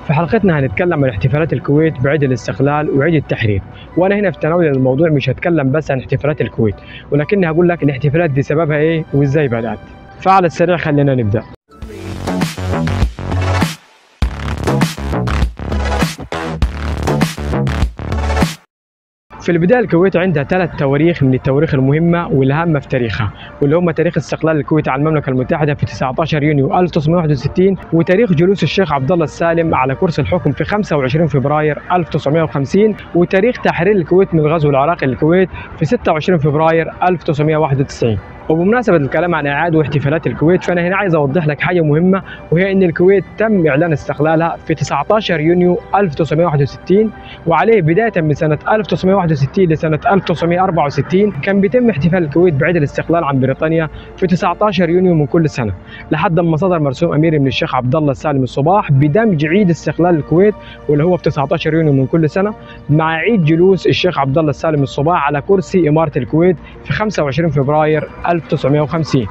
في حلقتنا هنتكلم عن احتفالات الكويت بعيد الاستقلال وعيد التحرير، وانا هنا في تناول الموضوع مش هتكلم بس عن احتفالات الكويت، ولكني هقول لك الاحتفالات دي سببها ايه وازاي بدأت. فعلى السريع خلينا نبدأ. في البداية الكويت عندها 3 تواريخ من التواريخ المهمة والهامة في تاريخها، واللي هم تاريخ استقلال الكويت عن المملكة المتحدة في 19 يونيو 1961، وتاريخ جلوس الشيخ عبد الله السالم على كرسي الحكم في 25 فبراير 1950، وتاريخ تحرير الكويت من الغزو العراقي للكويت في 26 فبراير 1991. وبمناسبة الكلام عن إعادة واحتفالات الكويت، فأنا هنا عايز أوضح لك حاجة مهمة، وهي إن الكويت تم إعلان استقلالها في 19 يونيو 1961، وعليه بداية من سنة 1961 لسنة 1964 كان بيتم احتفال الكويت بعيد الاستقلال عن بريطانيا في 19 يونيو من كل سنة، لحد ما صدر مرسوم أميري من الشيخ عبد الله السالم الصباح بدمج عيد استقلال الكويت واللي هو في 19 يونيو من كل سنة مع عيد جلوس الشيخ عبد الله السالم الصباح على كرسي إمارة الكويت في 25 فبراير 1950.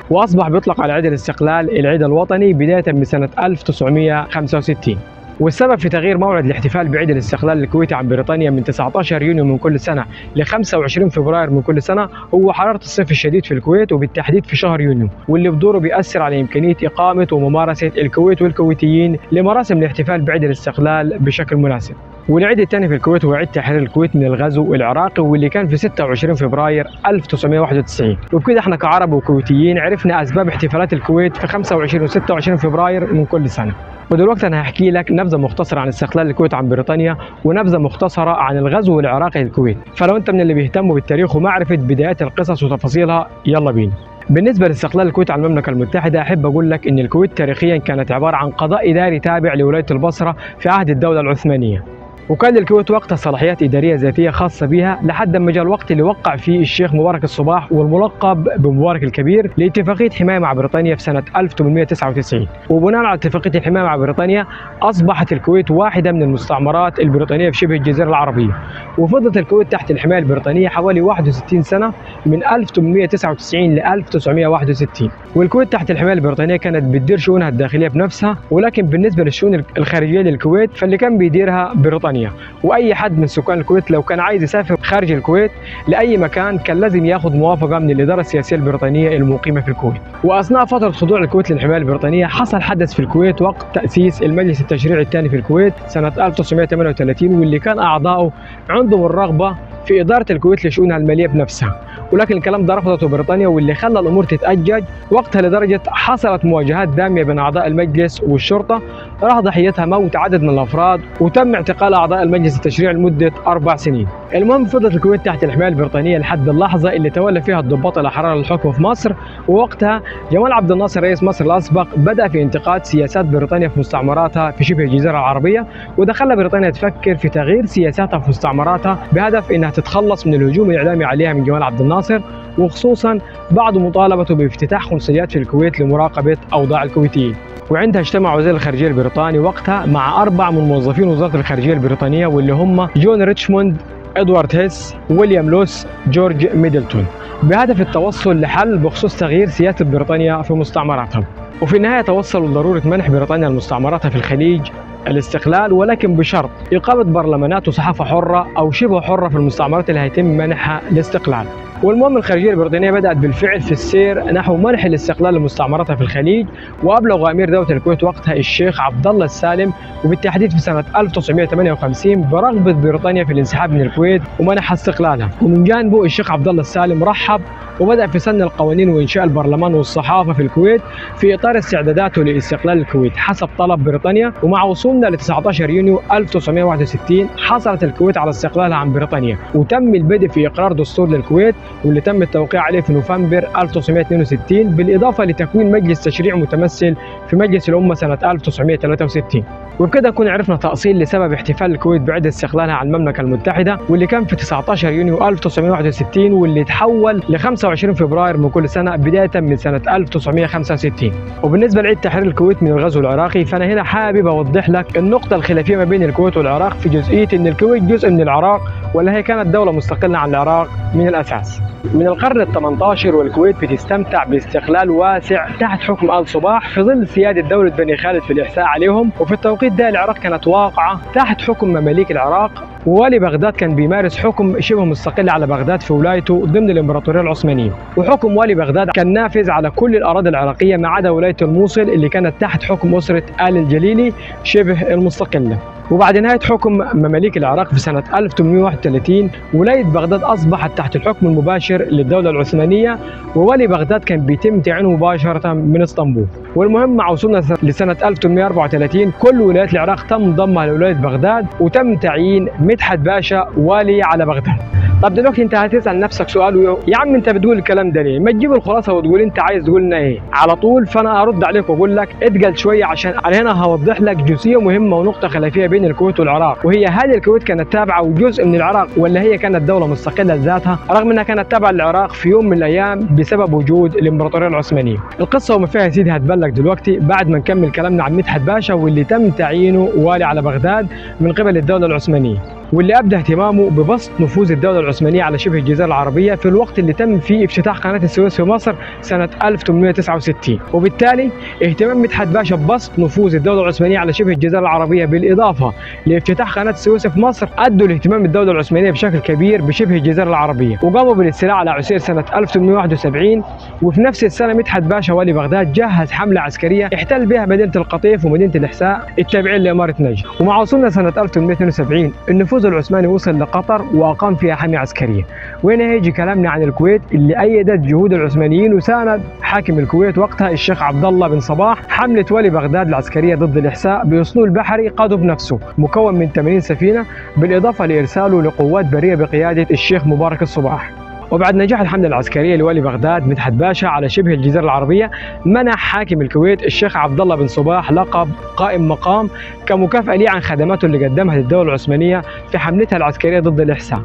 وأصبح بيطلق على عيد الاستقلال العيد الوطني بداية من سنة 1965. والسبب في تغيير موعد الاحتفال بعيد الاستقلال الكويتي عن بريطانيا من 19 يونيو من كل سنة ل 25 فبراير من كل سنة هو حرارة الصيف الشديد في الكويت، وبالتحديد في شهر يونيو، واللي بدوره بيأثر على إمكانية إقامة وممارسة الكويت والكويتيين لمراسم الاحتفال بعيد الاستقلال بشكل مناسب. والعيد الثاني في الكويت هو عيد تحرير الكويت من الغزو العراقي، واللي كان في 26 فبراير 1991. وبكده احنا كعرب وكويتيين عرفنا أسباب احتفالات الكويت في 25 و 26 فبراير من كل سنة. ودلوقتي انا هحكي لك نبذه مختصره عن استقلال الكويت عن بريطانيا، ونبذه مختصره عن الغزو العراقي للكويت. فلو انت من اللي بيهتموا بالتاريخ ومعرفه بدايات القصص وتفاصيلها يلا بينا. بالنسبه لاستقلال الكويت عن المملكه المتحده، احب اقول لك ان الكويت تاريخيا كانت عباره عن قضاء اداري تابع لولايه البصره في عهد الدوله العثمانيه، وكان للكويت وقتها صلاحيات إدارية ذاتية خاصة بها لحد ما جاء الوقت اللي وقع فيه الشيخ مبارك الصباح والملقب بمبارك الكبير لاتفاقية حماية مع بريطانيا في سنة 1899. وبناء على اتفاقية الحماية مع بريطانيا أصبحت الكويت واحدة من المستعمرات البريطانية في شبه الجزيرة العربية، وفضلت الكويت تحت الحماية البريطانية حوالي 61 سنة من 1899 ل 1961. والكويت تحت الحماية البريطانية كانت بتدير شؤونها الداخلية بنفسها، ولكن بالنسبة للشؤون الخارجية للكويت فاللي كان بيديرها بريطانيا. واي حد من سكان الكويت لو كان عايز يسافر خارج الكويت لاي مكان كان لازم ياخذ موافقه من الاداره السياسيه البريطانيه المقيمه في الكويت. واثناء فتره خضوع الكويت للحمايه البريطانيه حصل حدث في الكويت وقت تاسيس المجلس التشريعي الثاني في الكويت سنه 1938، واللي كان اعضائه عندهم الرغبه في اداره الكويت لشؤونها الماليه بنفسها، ولكن الكلام ده رفضته بريطانيا، واللي خلى الامور تتاجج وقتها لدرجه حصلت مواجهات داميه بين اعضاء المجلس والشرطه راح ضحيتها موت عدد من الافراد، وتم اعتقال اعضاء المجلس التشريعي لمده 4 سنين. المهم فضلت الكويت تحت الحمايه البريطانيه لحد اللحظه اللي تولى فيها الضباط الاحرار الحكم في مصر، ووقتها جمال عبد الناصر رئيس مصر الاسبق بدا في انتقاد سياسات بريطانيا في مستعمراتها في شبه الجزيره العربيه، وده خلى بريطانيا تفكر في تغيير سياساتها في مستعمراتها بهدف انها تتخلص من الهجوم الاعلامي عليها من جمال عبد الناصر، وخصوصا بعد مطالبته بافتتاح قنصليات في الكويت لمراقبه اوضاع الكويتيين. وعندها اجتمع وزير الخارجيه البريطاني وقتها مع 4 من موظفين وزاره الخارجيه البريطانيه، واللي هم جون ريتشموند، ادوارد هيس، ويليام لوس، جورج ميدلتون، بهدف التوصل لحل بخصوص تغيير سياسه بريطانيا في مستعمراتها. وفي النهايه توصلوا لضروره منح بريطانيا لمستعمراتها في الخليج الاستقلال، ولكن بشرط إقامة برلمانات وصحافة حرة أو شبه حرة في المستعمرات اللي هيتم منحها الاستقلال. والمهم الخارجية البريطانية بدأت بالفعل في السير نحو منح الاستقلال لمستعمراتها في الخليج، وأبلغ أمير دولة الكويت وقتها الشيخ عبد الله السالم، وبالتحديد في سنة 1958 برغبة بريطانيا في الانسحاب من الكويت ومنحها استقلالها. ومن جانبه الشيخ عبد الله السالم رحب وبدأ في سن القوانين وإنشاء البرلمان والصحافة في الكويت في إطار استعداداته لاستقلال الكويت حسب طلب بريطانيا. ومع وصولنا ل 19 يونيو 1961 حصلت الكويت على استقلالها عن بريطانيا، وتم البدء في إقرار دستور للكويت واللي تم التوقيع عليه في نوفمبر 1962، بالإضافة لتكوين مجلس تشريع متمثل في مجلس الأمة سنة 1963. وبكده نكون عرفنا تأصيل لسبب احتفال الكويت بعيد استقلالها عن المملكة المتحدة، واللي كان في 19 يونيو 1961 واللي تحول ل 25 25 فبراير من كل سنة بداية من سنة 1965. وبالنسبة لعيد تحرير الكويت من الغزو العراقي، فأنا هنا حابب أوضح لك النقطة الخلافية ما بين الكويت والعراق في جزئية إن الكويت جزء من العراق ولا هي كانت دولة مستقلة عن العراق من الأساس. من القرن ال 18 والكويت بتستمتع باستقلال واسع تحت حكم آل صباح في ظل سيادة دولة بني خالد في الإحساء عليهم، وفي التوقيت ده العراق كانت واقعة تحت حكم مماليك العراق، ووالي بغداد كان بيمارس حكم شبه مستقل على بغداد في ولايته ضمن الإمبراطورية العثمانية، وحكم والي بغداد كان نافذ على كل الأراضي العراقية ما عدا ولاية الموصل اللي كانت تحت حكم أسرة آل الجليلي شبه المستقلة. وبعد نهاية حكم مماليك العراق في سنة 1831 ولاية بغداد أصبحت تحت الحكم المباشر للدولة العثمانية، وولي بغداد كان بيتم تعيينه مباشرة من اسطنبول. والمهم مع وصولنا لسنة 1834 كل ولايات العراق تم ضمها لولاية بغداد وتم تعيين مدحت باشا والي على بغداد. طب دلوقتي انت هتسأل نفسك سؤال، يا عم انت بتقول الكلام ده ليه؟ ما تجيب الخلاصة وتقول انت عايز تقول لنا ايه على طول، فانا ارد عليك واقول لك اتقل شوية عشان انا هنا هوضح لك جزئية مهمة ونقطة خلافية بين الكويت والعراق، وهي هل الكويت كانت تابعة وجزء من العراق ولا هي كانت دولة مستقلة لذاتها رغم انها كانت تابعة للعراق في يوم من الايام بسبب وجود الامبراطورية العثمانية. القصة وما فيها يا سيدي هتبلغ دلوقتي بعد ما نكمل كلامنا عن مدحت باشا واللي تم تعيينه والي على بغداد من قبل الدولة العثمانية، واللي أبدى اهتمامه ببسط نفوذ الدولة العثمانية على شبه الجزيرة العربية في الوقت اللي تم فيه افتتاح قناة السويس في مصر سنة 1869. وبالتالي اهتمام مدحت باشا ببسط نفوذ الدولة العثمانية على شبه الجزيرة العربية بالإضافة لافتتاح قناة السويس في مصر أدوا لاهتمام الدولة العثمانية بشكل كبير بشبه الجزيرة العربية، وقاموا بالاستيلاء على عسير سنة 1871. وفي نفس السنة مدحت باشا والي بغداد جهز حملة عسكرية احتل بها مدينة القطيف ومدينة الإحساء التابعين لإمارة نجد. ومع وصولنا سنة 1872 النفوذ العثماني وصل لقطر وأقام فيها حمية عسكرية. وهنا هيجي كلامنا عن الكويت اللي أيدت جهود العثمانيين وساند حاكم الكويت وقتها الشيخ عبد الله بن صباح حملة والي بغداد العسكرية ضد الإحساء بأسلول بحري قاده بنفسه مكون من 80 سفينة بالإضافة لإرساله لقوات برية بقيادة الشيخ مبارك الصباح. وبعد نجاح الحملة العسكرية لوالي بغداد مدحت باشا على شبه الجزيرة العربية منح حاكم الكويت الشيخ عبد الله بن صباح لقب قائم مقام كمكافأة ليه عن خدماته اللي قدمها للدولة العثمانية في حملتها العسكرية ضد الإحساء.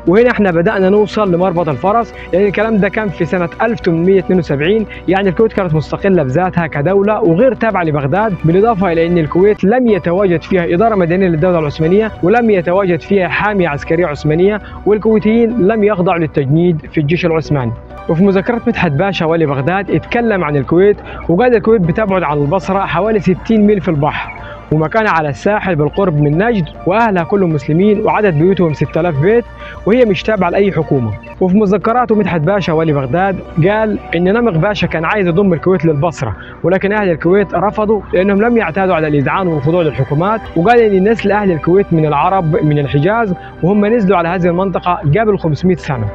وهنا احنا بدأنا نوصل لمربط الفرس، يعني الكلام ده كان في سنة 1872، يعني الكويت كانت مستقلة بذاتها كدولة وغير تابعة لبغداد، بالإضافة إلى أن الكويت لم يتواجد فيها إدارة مدنية للدولة العثمانية ولم يتواجد فيها حامية عسكرية عثمانية، والكويتيين لم يخضعوا للتجنيد في الجيش العثماني. وفي مذكرة مدحت باشا والي بغداد اتكلم عن الكويت وقال الكويت بتبعد عن البصرة حوالي 60 ميل في البحر ومكانها على الساحل بالقرب من نجد، واهلها كلهم مسلمين وعدد بيوتهم 6000 بيت وهي مش تابعه لاي حكومه. وفي مذكراته مدحت باشا والي بغداد قال ان نمق باشا كان عايز يضم الكويت للبصره ولكن اهل الكويت رفضوا لانهم لم يعتادوا على الاذعان والخضوع للحكومات، وقال ان نسل اهل الكويت من العرب من الحجاز وهم نزلوا على هذه المنطقه قبل 500 سنه.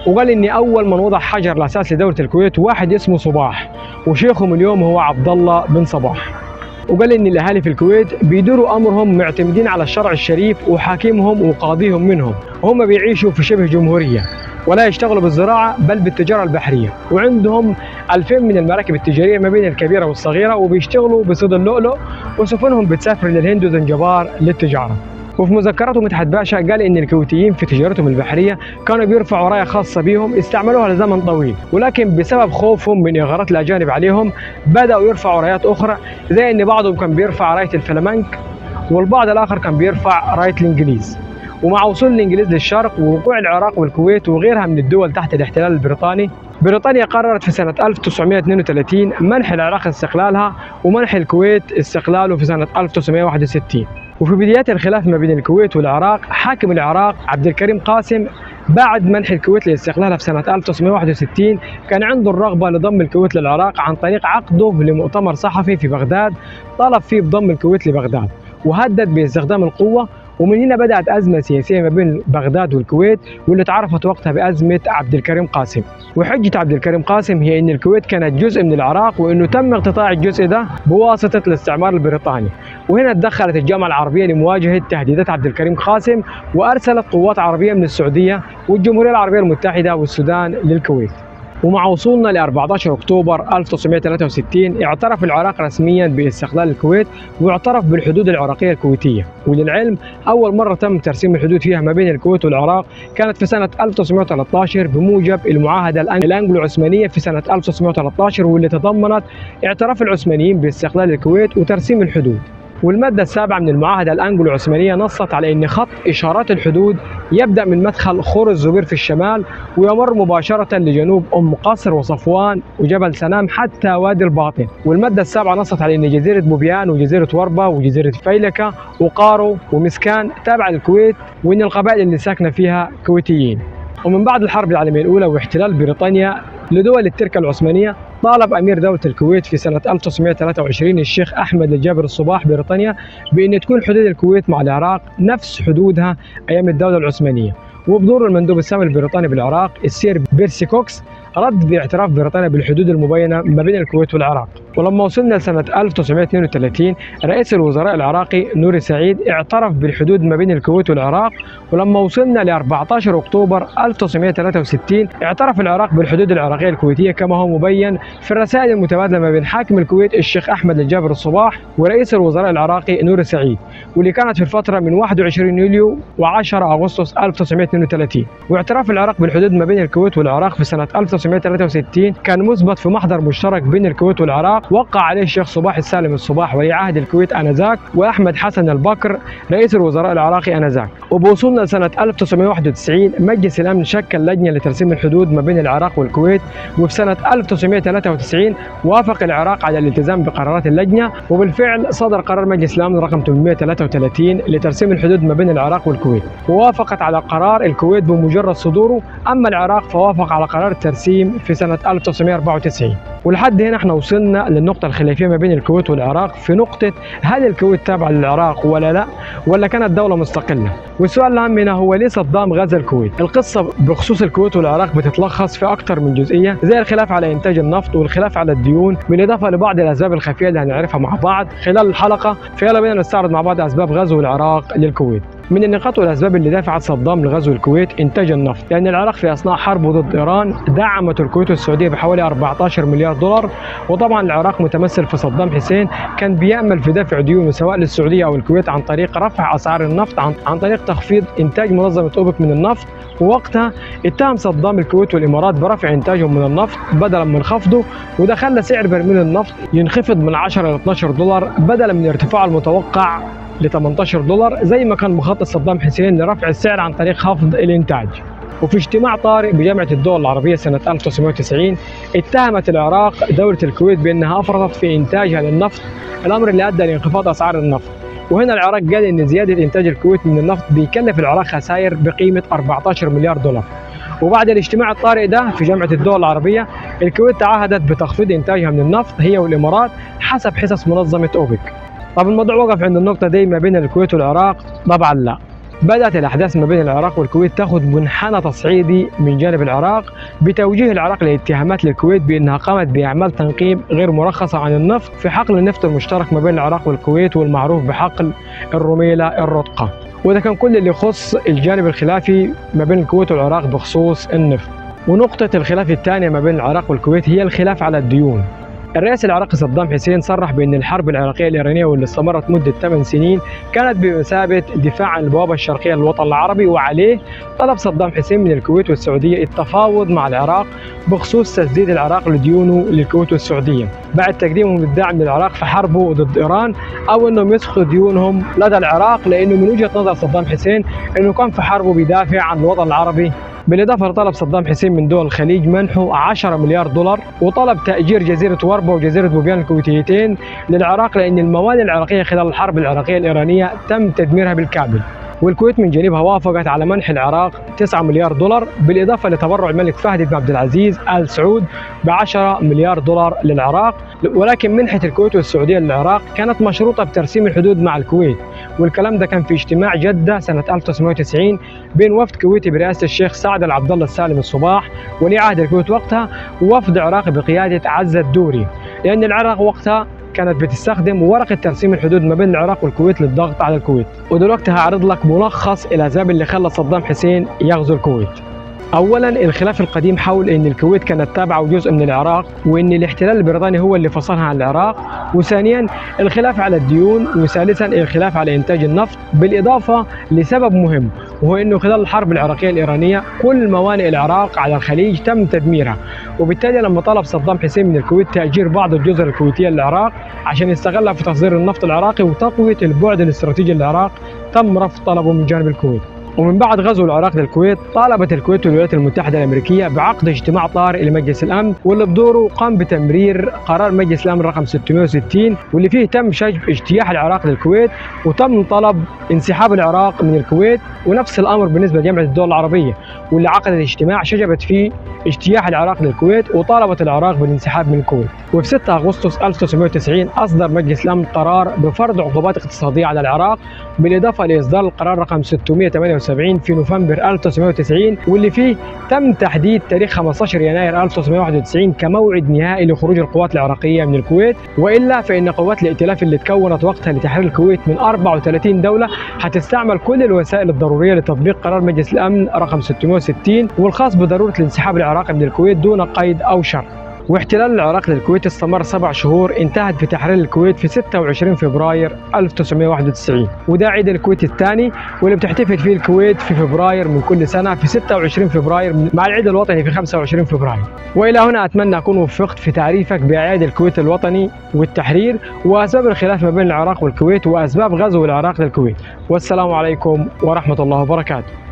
وقال ان اول من وضع حجر الاساس لدوله الكويت واحد اسمه صباح وشيخهم اليوم هو عبد الله بن صباح. وقال ان الاهالي في الكويت بيدوروا امرهم معتمدين على الشرع الشريف وحاكمهم وقاضيهم منهم، وهم بيعيشوا في شبه جمهوريه ولا يشتغلوا بالزراعه بل بالتجاره البحريه، وعندهم 2000 من المراكب التجاريه ما بين الكبيره والصغيره وبيشتغلوا بصيد اللؤلؤ، وسفنهم بتسافر للهند وزنجبار للتجاره. وفي مذكراته مدحت باشا قال ان الكويتيين في تجارتهم البحريه كانوا بيرفعوا رايه خاصه بهم استعملوها لزمن طويل، ولكن بسبب خوفهم من اغارات الاجانب عليهم بداوا يرفعوا رايات اخرى، زي ان بعضهم كان بيرفع رايه الفلامنك والبعض الاخر كان بيرفع رايه الانجليز. ومع وصول الانجليز للشرق ووقوع العراق والكويت وغيرها من الدول تحت الاحتلال البريطاني، بريطانيا قررت في سنة 1932 منح العراق استقلالها ومنح الكويت استقلاله في سنة 1961. وفي بدايات الخلاف ما بين الكويت والعراق حاكم العراق عبد الكريم قاسم بعد منح الكويت لاستقلالها في سنة 1961 كان عنده الرغبة لضم الكويت للعراق عن طريق عقده لمؤتمر صحفي في بغداد طلب فيه بضم الكويت لبغداد وهدد باستخدام القوة. ومن هنا بدأت أزمة سياسية ما بين بغداد والكويت واللي تعرفت وقتها بأزمة عبد الكريم قاسم. وحجة عبد الكريم قاسم هي أن الكويت كانت جزء من العراق وأنه تم اقتطاع الجزء ده بواسطة الاستعمار البريطاني. وهنا تدخلت الجامعة العربية لمواجهة تهديدات عبد الكريم قاسم وأرسلت قوات عربية من السعودية والجمهورية العربية المتحدة والسودان للكويت. ومع وصولنا ل 14 أكتوبر 1963 اعترف العراق رسميا باستقلال الكويت واعترف بالحدود العراقية الكويتية. وللعلم أول مرة تم ترسيم الحدود فيها ما بين الكويت والعراق كانت في سنة 1913 بموجب المعاهدة الأنجلو عثمانية في سنة 1913، واللي تضمنت اعتراف العثمانيين باستقلال الكويت وترسيم الحدود. والمادة السابعة من المعاهدة الأنجلو عثمانية نصت على أن خط إشارات الحدود يبدأ من مدخل خور الزبير في الشمال ويمر مباشرة لجنوب أم قصر وصفوان وجبل سنام حتى وادي الباطن. والمادة السابعة نصت على أن جزيرة بوبيان وجزيرة وربة وجزيرة فيلكة وقارو ومسكان تابعة للكويت، وأن القبائل اللي ساكنة فيها كويتيين. ومن بعد الحرب العالمية الأولى واحتلال بريطانيا لدول التركة العثمانية، طالب أمير دولة الكويت في سنة 1923 الشيخ أحمد الجابر الصباح بريطانيا بأن تكون حدود الكويت مع العراق نفس حدودها أيام الدولة العثمانية. وبدور المندوب السامي البريطاني بالعراق السير بيرسي كوكس رد باعتراف بريطانيا بالحدود المبينة ما بين الكويت والعراق. ولما وصلنا لسنة 1932 رئيس الوزراء العراقي نوري سعيد اعترف بالحدود ما بين الكويت والعراق. ولما وصلنا ل 14 أكتوبر 1963 اعترف العراق بالحدود العراقية الكويتية كما هو مبين في الرسائل المتبادلة ما بين حاكم الكويت الشيخ أحمد الجابر الصباح ورئيس الوزراء العراقي نوري سعيد، واللي كانت في الفترة من 21 يوليو و10 أغسطس 1932. واعتراف العراق بالحدود ما بين الكويت والعراق في سنة 1963 كان مثبت في محضر مشترك بين الكويت والعراق وقع عليه الشيخ صباح السالم الصباح ولي عهد الكويت آنذاك وأحمد حسن البكر رئيس الوزراء العراقي آنذاك. وبوصولنا لسنة 1991 مجلس الأمن شكل لجنة لترسيم الحدود ما بين العراق والكويت، وفي سنة 1993 وافق العراق على الالتزام بقرارات اللجنة، وبالفعل صدر قرار مجلس الأمن رقم 833 لترسيم الحدود ما بين العراق والكويت، ووافقت على قرار الكويت بمجرد صدوره، أما العراق فوافق على قرار الترسيم في سنة 1994. ولحد هنا احنا وصلنا للنقطة الخلافية ما بين الكويت والعراق في نقطة هل الكويت تابعة للعراق ولا لا، ولا كانت دولة مستقلة. والسؤال الأهم هنا هو ليه صدام غزا الكويت؟ القصة بخصوص الكويت والعراق بتتلخص في أكثر من جزئية، زي الخلاف على إنتاج النفط والخلاف على الديون، بالإضافة لبعض الأسباب الخفية اللي هنعرفها مع بعض خلال الحلقة. فيلا بينا نستعرض مع بعض أسباب غزو العراق للكويت. من النقاط والأسباب اللي دفعت صدام لغزو الكويت إنتاج النفط، لأن العراق في أثناء حربه ضد إيران دعمت الكويت والسعودية بحوالي 14 مليار دولار، وطبعا العراق متمثل في صدام حسين كان بيأمل في دفع ديونه سواء للسعودية أو الكويت عن طريق رفع أسعار النفط عن طريق تخفيض إنتاج منظمة أوبك من النفط. ووقتها اتهم صدام الكويت والإمارات برفع إنتاجهم من النفط بدلا من خفضه، وده خلى سعر برميل النفط ينخفض من 10 إلى 12 دولار بدلا من ارتفاعه المتوقع ل 18 دولار زي ما كان مخطط صدام حسين لرفع السعر عن طريق خفض الإنتاج. وفي اجتماع طارئ بجامعة الدول العربية سنة 1990 اتهمت العراق دولة الكويت بأنها أفرطت في إنتاجها للنفط، الأمر اللي أدى لانخفاض أسعار النفط. وهنا العراق قال إن زيادة إنتاج الكويت من النفط بيكلف العراق خسائر بقيمة 14 مليار دولار. وبعد الاجتماع الطارئ ده في جامعة الدول العربية الكويت تعهدت بتخفيض إنتاجها من النفط هي والإمارات حسب حصص منظمة أوبك. طب الموضوع وقف عند النقطة دي ما بين الكويت والعراق؟ طبعا لا. بدأت الأحداث ما بين العراق والكويت تأخذ منحنى تصعيدي من جانب العراق بتوجيه العراق لاتهامات للكويت بأنها قامت بأعمال تنقيب غير مرخصة عن النفط في حقل النفط المشترك ما بين العراق والكويت والمعروف بحقل الرميلة الرتقة. وده كان كل اللي يخص الجانب الخلافي ما بين الكويت والعراق بخصوص النفط. ونقطة الخلاف الثانية ما بين العراق والكويت هي الخلاف على الديون. الرئيس العراقي صدام حسين صرح بأن الحرب العراقية الإيرانية واللي استمرت مدة 8 سنين كانت بمثابة دفاع عن البوابة الشرقية للوطن العربي، وعليه طلب صدام حسين من الكويت والسعودية التفاوض مع العراق بخصوص تسديد العراق لديونه للكويت والسعودية بعد تقديمهم للدعم للعراق في حربه ضد إيران، أو أنهم يسقطوا ديونهم لدى العراق، لأنه من وجهة نظر صدام حسين أنه كان في حربه بيدافع عن الوطن العربي. بالإضافة لطلب صدام حسين من دول الخليج منحه 10 مليار دولار، وطلب تأجير جزيرة وربة وجزيرة بوبيان الكويتيتين للعراق لأن الموانئ العراقية خلال الحرب العراقية الإيرانية تم تدميرها بالكامل. والكويت من جانبها وافقت على منح العراق 9 مليار دولار، بالإضافة لتبرع الملك فهد بن عبد العزيز آل سعود ب10 مليار دولار للعراق. ولكن منحة الكويت والسعودية للعراق كانت مشروطة بترسيم الحدود مع الكويت، والكلام ده كان في اجتماع جدة سنة 1990 بين وفد كويتي برئاسة الشيخ سعد العبد الله السالم الصباح ولي عهد الكويت وقتها ووفد عراقي بقيادة عزة الدوري، لأن العراق وقتها كانت بتستخدم ورقة ترسيم الحدود ما بين العراق والكويت للضغط على الكويت. ودلوقتي هعرض لك ملخص الأسباب اللي خلت صدام حسين يغزو الكويت. اولا الخلاف القديم حول ان الكويت كانت تابعه وجزء من العراق وان الاحتلال البريطاني هو اللي فصلها عن العراق، وثانيا الخلاف على الديون، وثالثا الخلاف على انتاج النفط، بالاضافه لسبب مهم وهو انه خلال الحرب العراقيه الايرانيه كل موانئ العراق على الخليج تم تدميرها، وبالتالي لما طلب صدام حسين من الكويت تاجير بعض الجزر الكويتيه للعراق عشان يستغلها في تصدير النفط العراقي وتقويه البعد الاستراتيجي للعراق، تم رفض طلبه من جانب الكويت. ومن بعد غزو العراق للكويت طالبت الكويت والولايات المتحده الامريكيه بعقد اجتماع طارئ لمجلس الامن، واللي بدوره قام بتمرير قرار مجلس الامن رقم 660 واللي فيه تم شجب اجتياح العراق للكويت وتم طلب انسحاب العراق من الكويت، ونفس الامر بالنسبه لجامعه الدول العربيه واللي عقدت اجتماع شجبت فيه اجتياح العراق للكويت وطالبت العراق بالانسحاب من الكويت. وفي 6 اغسطس 1990 اصدر مجلس الامن قرار بفرض عقوبات اقتصاديه على العراق، بالاضافه لاصدار القرار رقم 678 في نوفمبر 1990 واللي فيه تم تحديد تاريخ 15 يناير 1991 كموعد نهائي لخروج القوات العراقيه من الكويت، والا فان قوات الائتلاف اللي تكونت وقتها لتحرير الكويت من 34 دوله هتستعمل كل الوسائل الضروريه لتطبيق قرار مجلس الامن رقم 660 والخاص بضروره الانسحاب العراقي من الكويت دون قيد او شرط. واحتلال العراق للكويت استمر 7 شهور انتهت بتحرير الكويت في 26 فبراير 1991، وده عيد الكويت الثاني واللي بتحتفل فيه الكويت في فبراير من كل سنة في 26 فبراير مع العيد الوطني في 25 فبراير. وإلى هنا أتمنى أكون وفقت في تعريفك بأعياد الكويت الوطني والتحرير وأسباب الخلاف ما بين العراق والكويت وأسباب غزو العراق للكويت، والسلام عليكم ورحمة الله وبركاته.